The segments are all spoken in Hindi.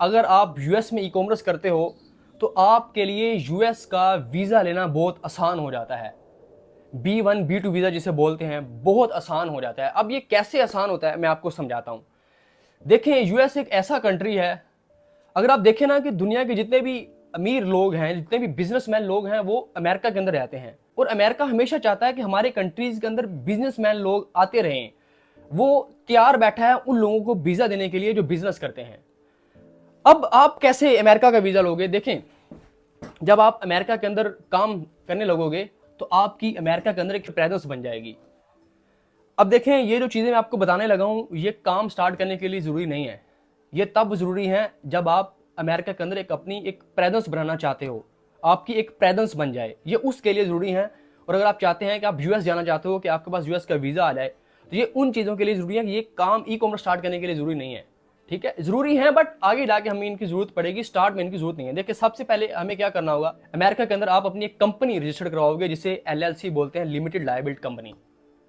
अगर आप यूएस में ई कॉमर्स करते हो तो आपके लिए यूएस का वीज़ा लेना बहुत आसान हो जाता है। B1 B2 वीज़ा जिसे बोलते हैं, बहुत आसान हो जाता है। अब ये कैसे आसान होता है मैं आपको समझाता हूँ। देखें, यूएस एक ऐसा कंट्री है, अगर आप देखें ना कि दुनिया के जितने भी अमीर लोग हैं, जितने भी बिजनेसमैन लोग हैं, वो अमेरिका के अंदर रहते हैं। और अमेरिका हमेशा चाहता है कि हमारे कंट्रीज के अंदर बिजनेसमैन लोग आते रहें। वो तैयार बैठा है उन लोगों को वीज़ा देने के लिए जो बिजनेस करते हैं। अब आप कैसे अमेरिका का वीज़ा लोगे? देखें, जब आप अमेरिका के अंदर काम करने लगोगे तो आपकी अमेरिका के अंदर एक प्रेजेंस बन जाएगी। अब देखें, ये जो चीज़ें मैं आपको बताने लगा हूँ, ये काम स्टार्ट करने के लिए ज़रूरी नहीं है। ये तब ज़रूरी है जब आप अमेरिका के अंदर अपनी एक प्रेजेंस बनाना चाहते हो, आपकी एक प्रेजेंस बन जाए, ये उसके लिए ज़रूरी है। और अगर आप चाहते हैं कि आप यूएस जाना चाहते हो, कि आपके पास यूएस का वीज़ा आ जाए, तो ये उन चीज़ों के लिए ज़रूरी है कि ये काम ई कॉमर्स स्टार्ट करने के लिए ज़रूरी नहीं है। ठीक है, ज़रूरी है, बट आगे जाके हमें इनकी ज़रूरत पड़ेगी, स्टार्ट में इनकी ज़रूरत नहीं है। देखिए, सबसे पहले हमें क्या करना होगा, अमेरिका के अंदर आप अपनी एक कंपनी रजिस्टर्ड करवाओगे, जिसे LLC बोलते हैं, लिमिटेड लायबिलिटी कंपनी।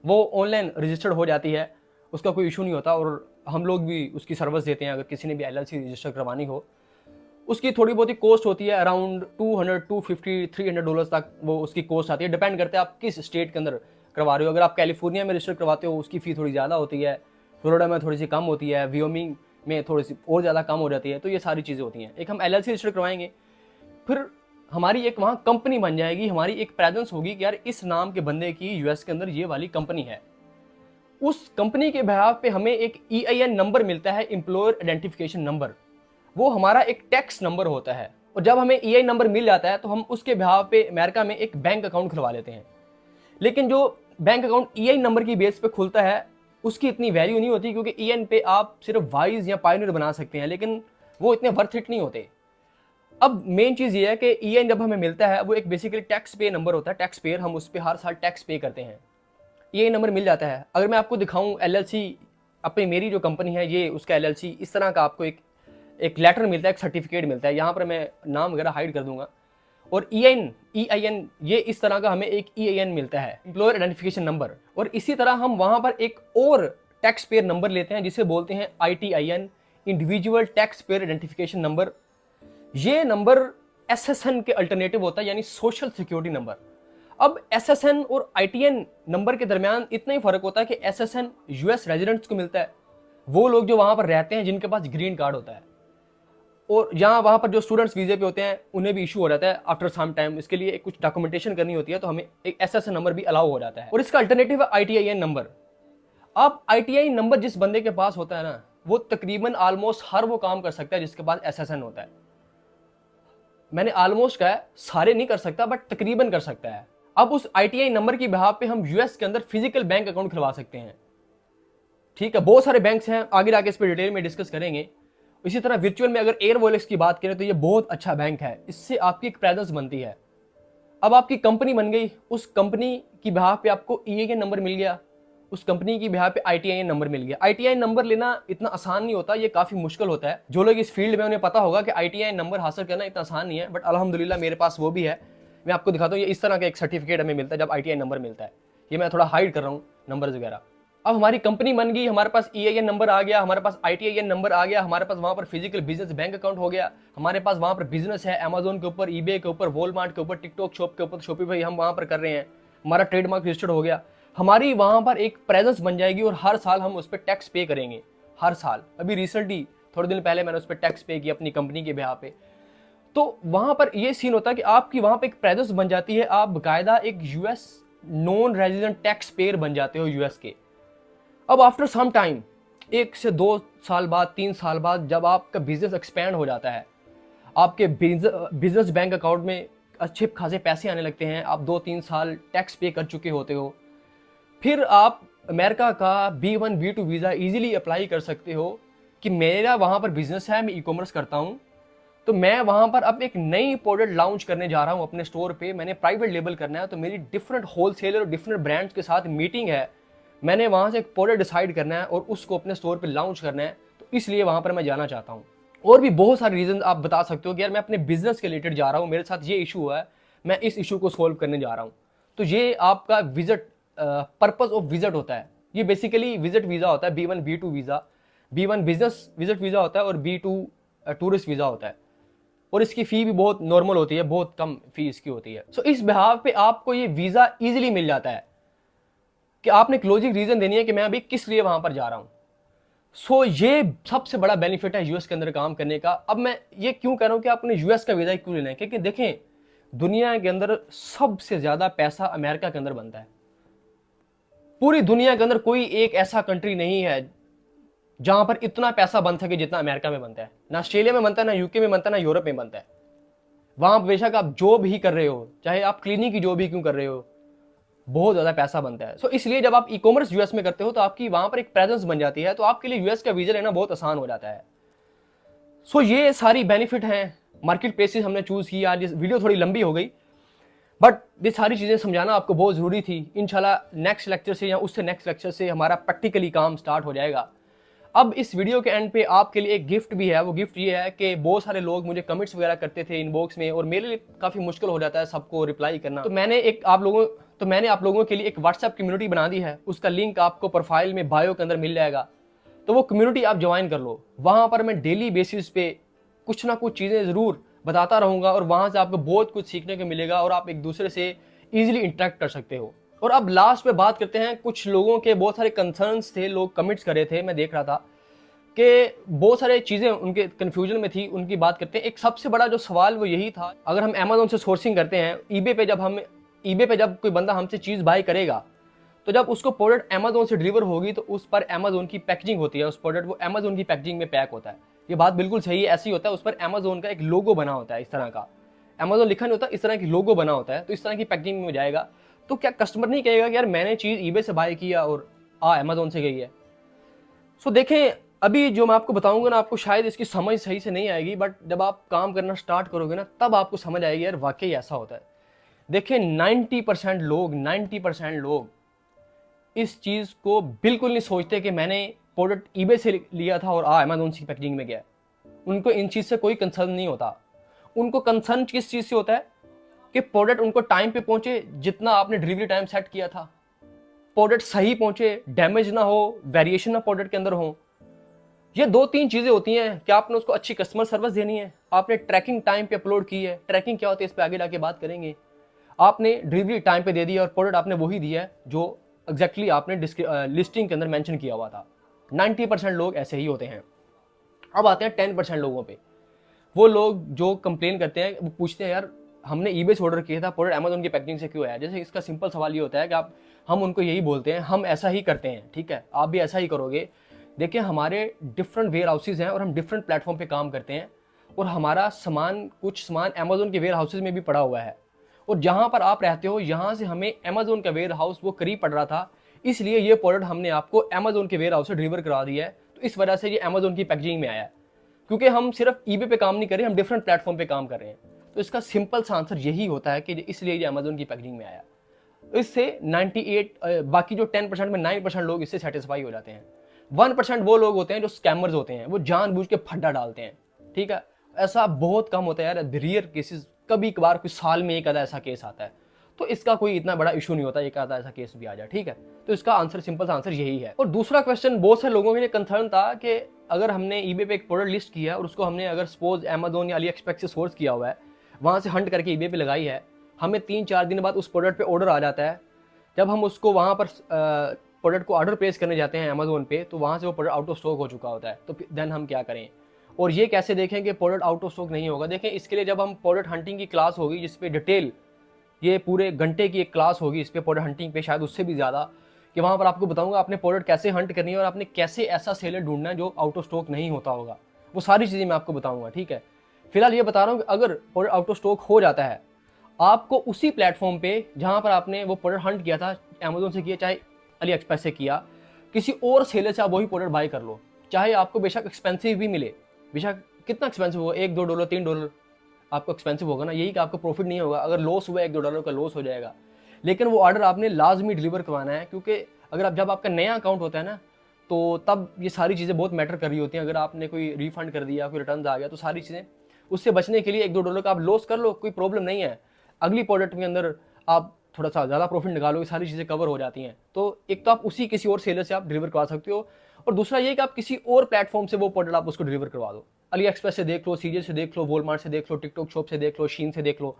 वो ऑनलाइन रजिस्टर्ड हो जाती है, उसका कोई इशू नहीं होता, और हम लोग भी उसकी सर्विस देते हैं। अगर किसी ने भी LLC रजिस्टर करवानी हो, उसकी थोड़ी बहुत ही कॉस्ट होती है, अराउंड $200, $250, $300 तक वो उसकी कॉस्ट आती है। डिपेंड करता है आप किस स्टेट के अंदर करवा रहे हो। अगर आप कैलिफोर्निया में रजिस्टर करवाते हो, उसकी फ़ी थोड़ी ज़्यादा होती है, फ्लोरिडा में थोड़ी सी कम होती है, वियोमिंग में थोड़ी सी और ज़्यादा कम हो जाती है। तो ये सारी चीज़ें होती हैं। एक हम LLC रजिस्टर करवाएंगे, फिर हमारी एक वहाँ कंपनी बन जाएगी, हमारी एक प्रेजेंस होगी कि यार इस नाम के बंदे की यूएस के अंदर ये वाली कंपनी है। उस कंपनी के बिहाफ पे हमें एक EIN नंबर मिलता है, एम्प्लॉयर आइडेंटिफिकेशन नंबर। वो हमारा एक टैक्स नंबर होता है। और जब हमें EIN नंबर मिल जाता है तो हम उसके बिहाफ पे अमेरिका में एक बैंक अकाउंट खुलवा लेते हैं। लेकिन जो बैंक अकाउंट EIN नंबर की बेस पे खुलता है, उसकी इतनी वैल्यू नहीं होती, क्योंकि EIN पे आप सिर्फ वाइज या पायनियर बना सकते हैं, लेकिन वो इतने वर्थ इट नहीं होते। अब मेन चीज़ ये है कि EIN जब हमें मिलता है, वो एक बेसिकली टैक्स पे नंबर होता है, टैक्स पेयर, हम उस पर हर साल टैक्स पे करते हैं। EIN नंबर मिल जाता है। अगर मैं आपको दिखाऊं LLC, अपनी मेरी जो कंपनी है ये उसका LLC, इस तरह का आपको एक लेटर मिलता है, एक सर्टिफिकेट मिलता है। यहाँ पर मैं नाम वगैरह हाइड कर दूंगा। और EIN ये इस तरह का हमें एक EIN मिलता है, एम्प्लॉयर आइडेंटिफिकेशन नंबर। और इसी तरह हम वहाँ पर एक और टैक्स पेयर नंबर लेते हैं, जिसे बोलते हैं ITIN, individual tax payer identification number. ये नंबर SSN के अल्टरनेटिव होता है, यानी सोशल सिक्योरिटी नंबर। अब SSN और ITN नंबर के दरमियान इतना ही फर्क होता है कि SSN US रेजिडेंट्स को मिलता है, वो लोग जो वहां पर रहते हैं, जिनके पास ग्रीन कार्ड होता है। और यहाँ वहां पर जो स्टूडेंट्स वीजे पे होते हैं, उन्हें भी इशू हो जाता है आफ्टर सम टाइम। इसके लिए कुछ डॉक्यूमेंटेशन करनी होती है, तो हमें एक SSN नंबर भी अलाउ हो जाता है। और इसका अल्टरनेटिव है ITIN नंबर। अब ITIN नंबर जिस बंदे के पास होता है ना, वो तकरीबन ऑलमोस्ट हर वो काम कर सकता है जिसके पास SSN होता है। मैंने ऑलमोस्ट कहा है, सारे नहीं कर सकता, बट तकरीबन कर सकता है। अब उस ITIN नंबर की बिहाफ पे हम यूएस के अंदर फिजिकल बैंक अकाउंट खुलवा सकते हैं। ठीक है, बहुत सारे बैंक्स हैं, आगे जाके इस पर डिटेल में डिस्कस करेंगे। इसी तरह वर्चुअल में अगर एयरवॉलेक्स की बात करें तो ये बहुत अच्छा बैंक है, इससे आपकी एक प्रेजेंस बनती है। अब आपकी कंपनी बन गई, उस कंपनी की बिहाफ पे आपको EIN नंबर मिल गया, उस कंपनी की बिहाफ पे ITIN नंबर मिल गया। ITIN नंबर लेना इतना आसान नहीं होता, ये काफ़ी मुश्किल होता है। जो लोग इस फील्ड में, उन्हें पता होगा कि ITIN नंबर हासिल करना इतना आसान नहीं है, बट अल्हम्दुलिल्लाह मेरे पास वो भी है। मैं आपको दिखाता हूँ, ये इस तरह का एक सर्टिफिकेट हमें मिलता है जब ITIN नंबर मिलता है। ये मैं थोड़ा हाइड कर रहा हूँ नंबर वगैरह। अब हमारी कंपनी बन गई, हमारे पास EIN नंबर आ गया, हमारे पास ITIN नंबर आ गया, हमारे पास वहाँ पर फिजिकल बिजनेस बैंक अकाउंट हो गया, हमारे पास वहाँ पर बिजनेस है, अमेजोन के ऊपर, eBay के ऊपर, वॉलमार्ट के ऊपर, टिकटॉक शॉप के ऊपर, शॉपिफाई हम वहाँ पर कर रहे हैं, हमारा ट्रेडमार्क रजिस्टर्ड हो गया, हमारी वहाँ पर एक प्रेजेंस बन जाएगी। और हर साल हम उस पर टैक्स पे करेंगे, हर साल। अभी रिसेंटली थोड़े दिन पहले मैंने उस पर टैक्स पे किया अपनी कंपनी के बिहाफ पे। तो वहाँ पर ये सीन होता है कि आपकी वहाँ पे एक प्रेजेंस बन जाती है, आप बाकायदा एक US non resident tax payer बन जाते हो US के। अब आफ्टर सम टाइम, 1 से 2 साल बाद, 3 साल बाद, जब आपका बिजनेस एक्सपैंड हो जाता है, आपके बिजनेस बैंक अकाउंट में अच्छे खासे पैसे आने लगते हैं, आप 2-3 साल टैक्स पे कर चुके होते हो, फिर आप अमेरिका का B1 B2 visa easily apply कर सकते हो कि मेरा वहाँ पर बिजनेस है, मैं ई कॉमर्स करता हूँ, तो मैं वहाँ पर अब एक नई प्रोडक्ट लॉन्च करने जा रहा हूँ अपने स्टोर पे, मैंने प्राइवेट लेबल करना है, तो मेरी डिफरेंट होलसेलर और डिफरेंट ब्रांड्स के साथ मीटिंग है, मैंने वहाँ से एक प्रोडक्ट डिसाइड करना है और उसको अपने स्टोर पे लॉन्च करना है, तो इसलिए वहाँ पर मैं जाना चाहता हूँ। और भी बहुत सारे रीजन आप बता सकते हो कि यार मैं अपने बिजनेस के रिलेटेड जा रहा हूँ, मेरे साथ ये इशू हुआ है, मैं इस इशू को सोल्व करने जा रहा हूँ। तो ये आपका विजिट, पर्पस ऑफ विजिट होता है। ये बेसिकली विजिट वीज़ा होता है, B1 B2 visa. B1 business visit visa होता है और B2 टूरिस्ट वीज़ा होता है और इसकी फ़ी भी बहुत नॉर्मल होती है, बहुत कम फ़ी इसकी होती है। सो इस बिहाव पे आपको ये वीज़ा ईजिली मिल जाता है कि आपने एक लॉजिक रीज़न देनी है कि मैं अभी किस लिए वहाँ पर जा रहा हूँ। सो ये सबसे बड़ा बेनिफिट है यूएस के अंदर काम करने का। अब मैं ये क्यों कह रहा हूँ कि आपने यूएस का वीज़ा क्यों लेना है, क्योंकि देखें दुनिया के अंदर सबसे ज़्यादा पैसा अमेरिका के अंदर बनता है। पूरी दुनिया के अंदर कोई एक ऐसा कंट्री नहीं है जहां पर इतना पैसा बन सके जितना अमेरिका में बनता है। ना ऑस्ट्रेलिया में बनता है, ना यूके में बनता है, ना यूरोप में बनता है। वहां बेशक आप जॉब ही कर रहे हो, चाहे आप क्लीनिंग की जॉब ही क्यों कर रहे हो, बहुत ज्यादा पैसा बनता है। सो इसलिए जब आप ई कॉमर्स यूएस में करते हो तो आपकी वहां पर एक प्रेजेंस बन जाती है, तो आपके लिए यूएस का वीजा लेना बहुत आसान हो जाता है। सो ये सारी बेनिफिट हैं। मार्केट प्लेसेस हमने चूज की। आज वीडियो थोड़ी लंबी हो गई, बट ये सारी चीज़ें समझाना आपको बहुत ज़रूरी थी। इंशाल्लाह नेक्स्ट लेक्चर से या उससे नेक्स्ट लेक्चर से हमारा प्रैक्टिकली काम स्टार्ट हो जाएगा। अब इस वीडियो के एंड पे आपके लिए एक गिफ्ट भी है। वो गिफ्ट ये है कि बहुत सारे लोग मुझे कमेंट्स वगैरह करते थे इनबॉक्स में और मेरे लिए काफ़ी मुश्किल हो जाता है सबको रिप्लाई करना। तो मैंने आप लोगों के लिए एक व्हाट्सएप कम्युनिटी बना दी है। उसका लिंक आपको प्रोफाइल में बायो के अंदर मिल जाएगा। तो वो कम्युनिटी आप ज्वाइन कर लो। वहाँ पर मैं डेली बेसिस पे कुछ ना कुछ चीज़ें ज़रूर बताता रहूँगा और वहाँ से आपको बहुत कुछ सीखने को मिलेगा और आप एक दूसरे से ईजिली इंटरेक्ट कर सकते हो। और अब लास्ट में बात करते हैं, कुछ लोगों के बहुत सारे कंसर्न्स थे, लोग कमेंट्स करे थे, मैं देख रहा था कि बहुत सारे चीज़ें उनके कन्फ्यूजन में थी, उनकी बात करते हैं। एक सबसे बड़ा जो सवाल वो यही था, अगर हम अमेज़ोन से सोर्सिंग करते हैं, ईबे पे जब कोई बंदा हमसे चीज़ बाय करेगा तो जब उसको प्रोडक्ट अमेज़ोन से डिलीवर होगी तो उस पर अमेज़ोन की पैकेजिंग होती है, उस प्रोडक्ट वो अमेज़ोन की पैकेजिंग में पैक होता है। ये बात बिल्कुल सही है, ऐसे ही होता है। उस पर अमेज़ोन का एक लोगो बना होता है, इस तरह का अमेज़ोन लिखा नहीं होता, इस तरह की लोगो बना होता है। तो इस तरह की पैकेजिंग में जाएगा तो क्या कस्टमर नहीं कहेगा कि यार मैंने चीज़ ईबे से बाय किया और अमेज़ोन से गई है। सो देखें, अभी जो मैं आपको बताऊंगा ना, आपको शायद इसकी समझ सही से नहीं आएगी, बट जब आप काम करना स्टार्ट करोगे ना तब आपको समझ आएगी यार वाकई ऐसा होता है। देखिए 90% लोग इस चीज़ को बिल्कुल नहीं सोचते कि मैंने प्रोडक्ट ईबे से लिया था और अमेज़ोन की पैकेजिंग में गया। उनको इन चीज़ से कोई कंसर्न नहीं होता। उनको कंसर्न किस चीज़ से होता है कि प्रोडक्ट उनको टाइम पे पहुंचे, जितना आपने डिलीवरी टाइम सेट किया था, प्रोडक्ट सही पहुंचे, डैमेज ना हो, वेरिएशन ना प्रोडक्ट के अंदर हो। ये 2-3 चीज़ें होती हैं कि आपने उसको अच्छी कस्टमर सर्विस देनी है, आपने ट्रैकिंग टाइम पे अपलोड की है। ट्रैकिंग क्या होती है इस पर आगे जाके बात करेंगे। आपने डिलीवरी टाइम पे दे दिया और प्रोडक्ट आपने वही दिया है जो एग्जैक्टली आपने लिस्टिंग के अंदर मेंशन किया हुआ था। 90% लोग ऐसे ही होते हैं। अब आते हैं 10% लोगों पे। वो लोग जो कंप्लेन करते हैं, वो पूछते हैं यार हमने ईबे से ऑर्डर किया था, प्रोडक्ट अमेज़ोन की पैकेजिंग से क्यों आया। जैसे इसका सिंपल सवाल ये होता है कि हम उनको यही बोलते हैं, हम ऐसा ही करते हैं, ठीक है, आप भी ऐसा ही करोगे। देखिए हमारे डिफरेंट वेयर हाउसेज हैं और हम डिफरेंट प्लेटफॉर्म पे काम करते हैं और हमारा कुछ सामान अमेज़ोन के वेयर हाउसेज में भी पड़ा हुआ है और जहाँ पर आप रहते हो यहाँ से हमें अमेज़ोन का वेयर हाउस वो करीब पड़ रहा था, इसलिए ये प्रोडक्ट हमने आपको अमेज़ोन के वेयर हाउस से डिलीवर करा दिया है। तो इस वजह से ये अमेज़ोन की पैकेजिंग में आया है, क्योंकि हम सिर्फ ईबे पे काम नहीं कर रहे, हम डिफरेंट प्लेटफॉर्म पे काम कर रहे हैं। तो इसका सिंपल सा आंसर यही होता है कि इसलिए ये अमेज़ोन की पैकेजिंग में आया। तो इससे 98 बाकी जो 10% में 9% लोग इससे सेटिस्फाई हो जाते हैं। 1% वो लोग होते हैं जो स्कैमर्स होते हैं, वो जानबूझ के फड्डा डालते हैं, ठीक है। ऐसा बहुत कम होता है यार, रेयर केसेस, कभी कभार कुछ साल में एक आधा ऐसा केस आता है, तो इसका कोई इतना बड़ा इशू नहीं होता, एक आधा ऐसा केस भी आ जाए, ठीक है। तो इसका आंसर सिंपल सा आंसर यही है। और दूसरा क्वेश्चन बहुत से लोगों के लिए कंसर्न था कि अगर हमने ईबे पे एक प्रोडक्ट लिस्ट किया और उसको हमने अगर सपोज अमेज़ोन या अली एक्सप्रेस से सोर्स किया हुआ है, वहाँ से हंट करके ईबे पे लगाई है, हमें 3-4 दिन बाद उस प्रोडक्ट पे ऑर्डर आ जाता है। जब हम उसको वहाँ पर प्रोडक्ट को ऑर्डर प्लेस करने जाते हैं अमेज़ोन पे, तो वहाँ से वो प्रोडक्ट आउट ऑफ स्टॉक हो चुका होता है। तो देन हम क्या करें और ये कैसे देखें कि प्रोडक्ट आउट ऑफ स्टॉक नहीं होगा। देखें इसके लिए जब हम प्रोडक्ट हंटिंग की क्लास होगी जिस पे डिटेल, ये पूरे घंटे की एक क्लास होगी इस पे प्रोडक्ट हंटिंग पे, शायद उससे भी ज़्यादा, कि वहाँ पर आपको बताऊंगा आपने प्रोडक्ट कैसे हंट करनी है और आपने कैसे ऐसा सेलर ढूंढना है जो आउट ऑफ स्टॉक नहीं होता होगा। वो सारी चीज़ें मैं आपको बताऊंगा, ठीक है। फिलहाल ये बता रहा हूँ कि अगर प्रोडक्ट आउट ऑफ स्टॉक हो जाता है, आपको उसी प्लेटफॉर्म पे जहाँ पर आपने वो प्रोडक्ट हंट किया था, अमेज़ोन से किया चाहे अली एक्सप्रेस से किया, किसी और सेलर से आप वही प्रोडक्ट बाय कर लो। चाहे आपको बेशक एक्सपेंसिव भी मिले, बेशक कितना एक्सपेंसिव होगा, $1-2 $3 आपको एक्सपेंसिव होगा ना, यही कि आपको प्रॉफिट नहीं होगा। अगर लॉस हुआ $1-2 का लॉस हो जाएगा, लेकिन वो ऑर्डर आपने लाजमी डिलीवर करवाना है, क्योंकि अगर जब आपका नया अकाउंट होता है ना, तो तब ये सारी चीज़ें बहुत मैटर कर रही होती हैं। अगर आपने कोई रिफंड कर दिया, कोई रिटर्न आ गया, तो सारी चीज़ें, उससे बचने के लिए $1-2 का आप लॉस कर लो, कोई प्रॉब्लम नहीं है। अगली प्रोडक्ट के अंदर आप थोड़ा सा ज़्यादा प्रॉफिट निकालोगे, सारी चीज़ें कवर हो जाती हैं। तो एक तो आप उसी किसी और सेलर से आप डिलीवर करवा सकते हो, और दूसरा ये कि आप किसी और प्लेटफॉर्म से वो प्रोडक्ट आप उसको डिलीवर करवा दो। अली एक्सप्रेस से देख लो, सीजे से देख लो, वॉलमार्ट से देख लो, टिकटॉक शॉप से देख लो, शीन से देख लो,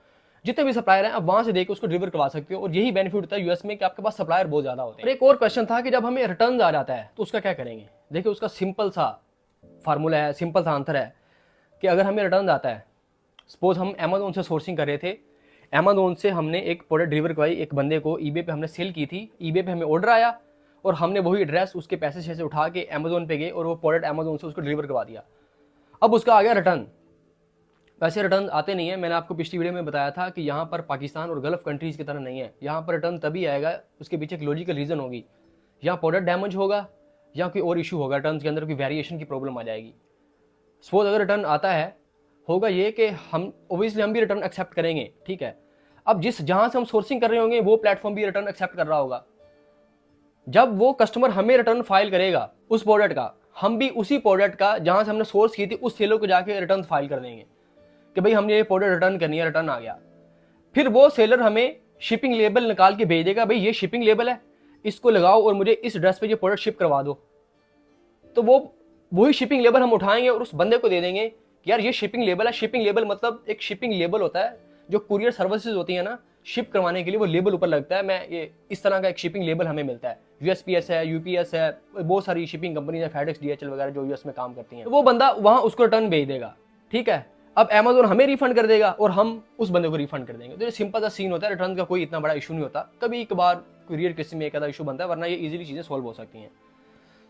जितने भी सप्लायर हैं आप वहां से देख के उसको डिलीवर करवा सकते हो। और यही बेनिफिट होता है यूएस में कि आपके पास सप्लायर बहुत ज्यादा होते हैं। और एक और क्वेश्चन था कि जब हमें रिटर्न आ जाता है तो उसका क्या करेंगे। देखिए उसका सिंपल सा फार्मूला है, सिंपल सा आंसर है कि अगर हमें रिटर्न आता है, सपोज हम अमेजोन से सोर्सिंग कर रहे थे, अमेजोन से हमने एक प्रोडक्ट डिलीवर करवाई एक बंदे को, ईबे पे हमने सेल की थी, ईबे पे हमें ऑर्डर आया और हमने वही एड्रेस उसके पैसे से उठा के अमेजोन पे गए और वो प्रोडक्ट अमेजोन से उसको डिलीवर करवा दिया। अब उसका आ गया रिटर्न। वैसे रिटर्न आते नहीं है, मैंने आपको पिछली वीडियो में बताया था कि यहाँ पर पाकिस्तान और गल्फ कंट्रीज की तरह नहीं है। यहाँ पर रिटर्न तभी आएगा, उसके पीछे एक लॉजिकल रीजन होगी, यहाँ प्रोडक्ट डैमेज होगा या कोई और इशू होगा, रिटर्न के अंदर कोई वेरिएशन की प्रॉब्लम आ जाएगी। सपोज अगर रिटर्न आता है, होगा ये कि हम ओबियसली हम भी रिटर्न एक्सेप्ट करेंगे, ठीक है। अब जिस जहां से हम सोर्सिंग कर रहे होंगे वो प्लेटफॉर्म भी रिटर्न एक्सेप्ट कर रहा होगा। जब वो कस्टमर हमें रिटर्न फाइल करेगा उस प्रोडक्ट का, हम भी उसी प्रोडक्ट का जहां से हमने सोर्स की थी उस सेलर को जाके रिटर्न फाइल कर देंगे कि भाई हमने ये प्रोडक्ट रिटर्न करनी है, रिटर्न आ गया। फिर वो सेलर हमें शिपिंग लेबल निकाल के भेज देगा, भाई ये शिपिंग लेबल है, इसको लगाओ और मुझे इस एड्रेस पे ये प्रोडक्ट शिप करवा दो। तो वही शिपिंग लेबल हम उठाएंगे और उस बंदे को दे देंगे कि यार ये शिपिंग लेबल है। शिपिंग लेबल मतलब एक शिपिंग लेबल होता है जो कुरियर सर्विसेज होती है ना, शिप करवाने के लिए वो लेबल ऊपर लगता है। मैं ये इस तरह का एक शिपिंग लेबल हमें मिलता है। यूएसपीएस है, यूपीएस है, बहुत सारी शिपिंग कंपनी है, फेडेक्स, डीएचएल वगैरह जो यूएस में काम करती हैं। तो वो बंदा वहां उसको रिटर्न भेज देगा, ठीक है। अब अमेजोन हमें रिफंड कर देगा और हम उस बंदे को रिफंड कर देंगे। तो ये सिंपल सा सीन होता है, रिटर्न का कोई इतना बड़ा इशू नहीं होता। कभी कभार कुरियर किसी में एक आधा इशू बनता है, वरना ये इजीली चीजें सॉल्व हो सकती हैं।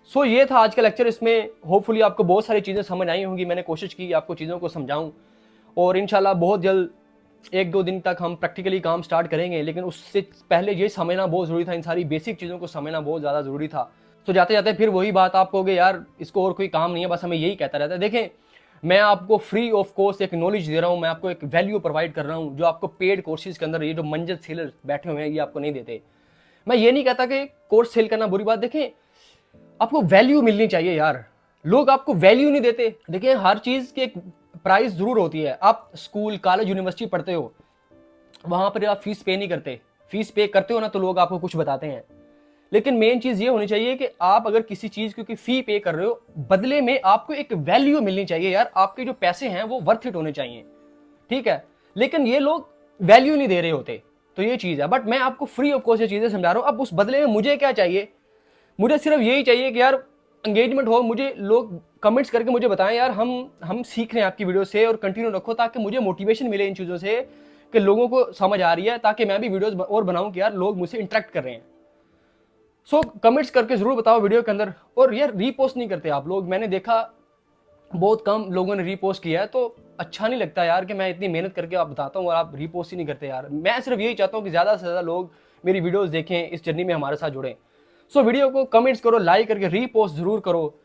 सो ये था आज का लेक्चर। इसमें होपफुली आपको बहुत सारी चीज़ें समझ आई होंगी। मैंने कोशिश की आपको चीज़ों को समझाऊं और इंशाल्लाह बहुत जल्द 1-2 दिन तक हम प्रैक्टिकली काम स्टार्ट करेंगे। लेकिन उससे पहले ये समझना बहुत ज़रूरी था, इन सारी बेसिक चीज़ों को समझना बहुत ज़्यादा ज़रूरी था। तो जाते जाते फिर वही बात आप कहोगे यार इसको और कोई काम नहीं है, बस हमें यही कहता रहता है। देखें मैं आपको फ्री ऑफ कॉस्ट एक नॉलेज दे रहा हूँ, मैं आपको एक वैल्यू प्रोवाइड कर रहा हूँ जो आपको पेड कोर्सेज के अंदर ये जो मंजर सेलर बैठे हुए हैं ये आपको नहीं देते। मैं ये नहीं कहता कि कोर्स सेल करना बुरी बात, देखें आपको वैल्यू मिलनी चाहिए यार, लोग आपको वैल्यू नहीं देते। देखिए हर चीज की एक प्राइस जरूर होती है। आप स्कूल कॉलेज यूनिवर्सिटी पढ़ते हो, वहां पर आप फीस पे नहीं करते, फीस पे करते हो ना तो लोग आपको कुछ बताते हैं। लेकिन मेन चीज ये होनी चाहिए कि आप अगर किसी चीज की फी पे कर रहे हो, बदले में आपको एक वैल्यू मिलनी चाहिए यार, आपके जो पैसे हैं वो वर्थ इट होने चाहिए, ठीक है। लेकिन ये लोग वैल्यू नहीं दे रहे होते, तो ये चीज है। बट मैं आपको फ्री ऑफ कॉस्ट ये चीजें समझा रहा हूं। अब उस बदले में मुझे क्या चाहिए, मुझे सिर्फ यही चाहिए कि यार एंगेजमेंट हो, मुझे लोग कमेंट्स करके मुझे बताएं यार हम सीख रहे हैं आपकी वीडियो से, और कंटिन्यू रखो ताकि मुझे मोटिवेशन मिले इन चीज़ों से कि लोगों को समझ आ रही है, ताकि मैं भी वीडियोस और बनाऊं कि यार लोग मुझसे इंटरेक्ट कर रहे हैं। सो कमेंट्स करके जरूर बताओ वीडियो के अंदर। और यार रीपोस्ट नहीं करते आप लोग, मैंने देखा बहुत कम लोगों ने रीपोस्ट किया है, तो अच्छा नहीं लगता यार कि मैं इतनी मेहनत करके आप बताता हूँ और आप रीपोस्ट ही नहीं करते यार। मैं सिर्फ यही चाहता हूँ कि ज़्यादा से ज़्यादा लोग मेरी वीडियोस देखें, इस जर्नी में हमारे साथ जुड़ें। सो वीडियो को कमेंट्स करो, लाइक करके रीपोस्ट जरूर करो।